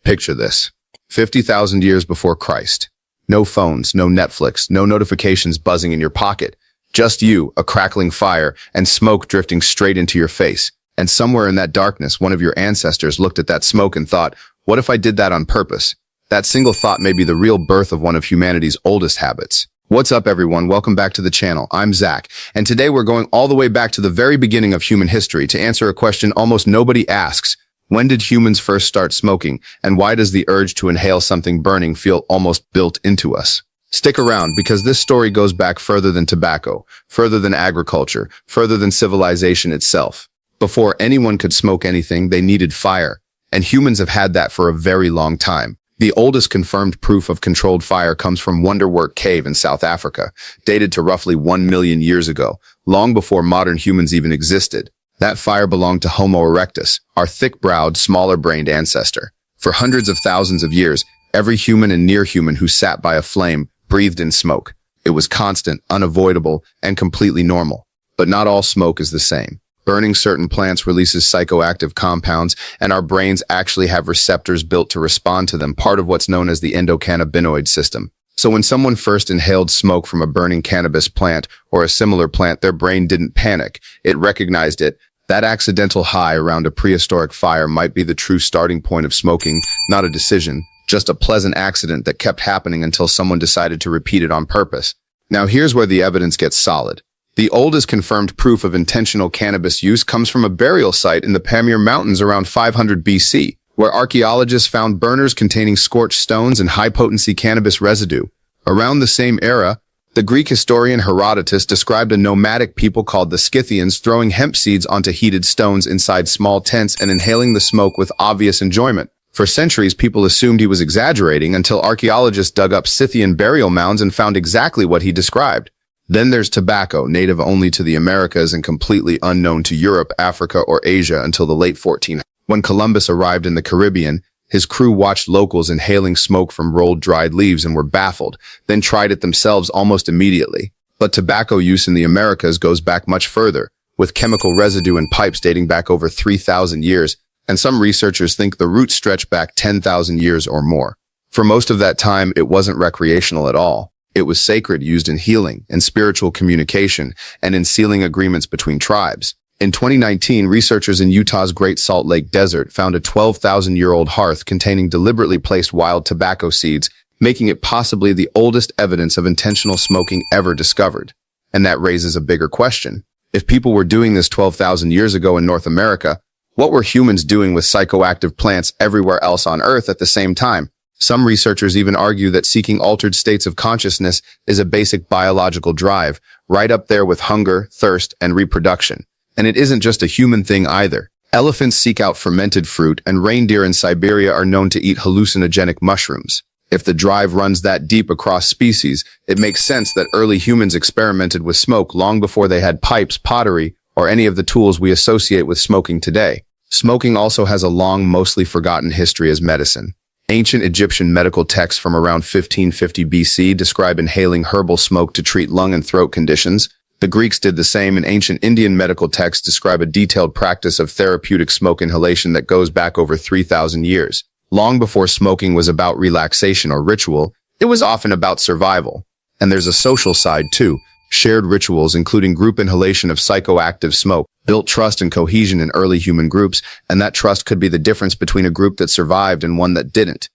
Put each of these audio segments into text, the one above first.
Picture this. 50,000 years before Christ. No phones, no Netflix, no notifications buzzing in your pocket. Just you, a crackling fire, and smoke drifting straight into your face. And somewhere in that darkness, one of your ancestors looked at that smoke and thought, what if I did that on purpose? That single thought may be the real birth of one of humanity's oldest habits. What's up, everyone? Welcome back to the channel. I'm Zach, and today we're going all the way back to the very beginning of human history to answer a question almost nobody asks. When did humans first start smoking, and why does the urge to inhale something burning feel almost built into us? Stick around, because this story goes back further than tobacco, further than agriculture, further than civilization itself. Before anyone could smoke anything, they needed fire, and humans have had that for a very long time. The oldest confirmed proof of controlled fire comes from Wonderwork Cave in South Africa, dated to roughly 1 million years ago, long before modern humans even existed. That fire belonged to Homo erectus, our thick-browed, smaller-brained ancestor. For hundreds of thousands of years, every human and near-human who sat by a flame breathed in smoke. It was constant, unavoidable, and completely normal. But not all smoke is the same. Burning certain plants releases psychoactive compounds, and our brains actually have receptors built to respond to them, part of what's known as the endocannabinoid system. So when someone first inhaled smoke from a burning cannabis plant or a similar plant, their brain didn't panic. It recognized it. That accidental high around a prehistoric fire might be the true starting point of smoking, not a decision, just a pleasant accident that kept happening until someone decided to repeat it on purpose. Now here's where the evidence gets solid. The oldest confirmed proof of intentional cannabis use comes from a burial site in the Pamir Mountains around 500 BC, where archaeologists found burners containing scorched stones and high-potency cannabis residue. Around the same era, the Greek historian Herodotus described a nomadic people called the Scythians throwing hemp seeds onto heated stones inside small tents and inhaling the smoke with obvious enjoyment. For centuries, people assumed he was exaggerating until archaeologists dug up Scythian burial mounds and found exactly what he described. Then there's tobacco, native only to the Americas and completely unknown to Europe, Africa, or Asia until the late 1400s. When Columbus arrived in the Caribbean, his crew watched locals inhaling smoke from rolled dried leaves and were baffled, then tried it themselves almost immediately. But tobacco use in the Americas goes back much further, with chemical residue in pipes dating back over 3,000 years, and some researchers think the roots stretch back 10,000 years or more. For most of that time, it wasn't recreational at all. It was sacred, used in healing, in spiritual communication, and in sealing agreements between tribes. In 2019, researchers in Utah's Great Salt Lake Desert found a 12,000-year-old hearth containing deliberately placed wild tobacco seeds, making it possibly the oldest evidence of intentional smoking ever discovered. And that raises a bigger question. If people were doing this 12,000 years ago in North America, what were humans doing with psychoactive plants everywhere else on Earth at the same time? Some researchers even argue that seeking altered states of consciousness is a basic biological drive, right up there with hunger, thirst, and reproduction. And it isn't just a human thing either. Elephants seek out fermented fruit, and reindeer in Siberia are known to eat hallucinogenic mushrooms. If the drive runs that deep across species, it makes sense that early humans experimented with smoke long before they had pipes, pottery, or any of the tools we associate with smoking today. Smoking also has a long, mostly forgotten history as medicine. Ancient Egyptian medical texts from around 1550 BC describe inhaling herbal smoke to treat lung and throat conditions. The Greeks did the same, and ancient Indian medical texts describe a detailed practice of therapeutic smoke inhalation that goes back over 3,000 years. Long before smoking was about relaxation or ritual, it was often about survival. And there's a social side too. Shared rituals, including group inhalation of psychoactive smoke, built trust and cohesion in early human groups, and that trust could be the difference between a group that survived and one that didn't.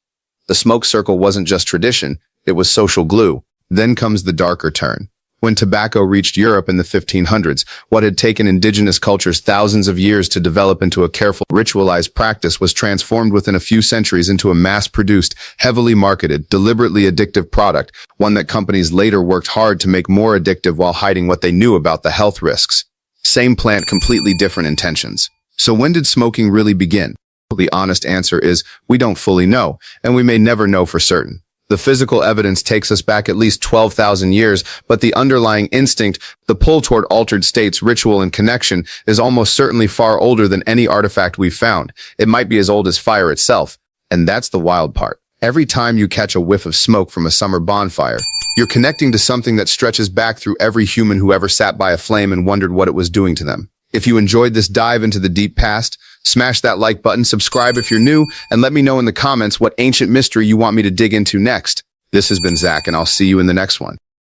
The smoke circle wasn't just tradition, it was social glue. Then comes the darker turn. When tobacco reached Europe in the 1500s, what had taken indigenous cultures thousands of years to develop into a careful, ritualized practice was transformed within a few centuries into a mass-produced, heavily marketed, deliberately addictive product, one that companies later worked hard to make more addictive while hiding what they knew about the health risks. Same plant, completely different intentions. So when did smoking really begin? The honest answer is, we don't fully know, and we may never know for certain. The physical evidence takes us back at least 12,000 years, but the underlying instinct, the pull toward altered states, ritual, and connection is almost certainly far older than any artifact we've found. It might be as old as fire itself. And that's the wild part. Every time you catch a whiff of smoke from a summer bonfire, you're connecting to something that stretches back through every human who ever sat by a flame and wondered what it was doing to them. If you enjoyed this dive into the deep past, Smash that like button, subscribe if you're new, and let me know in the comments what ancient mystery you want me to dig into next. This has been Zach, and I'll see you in the next one.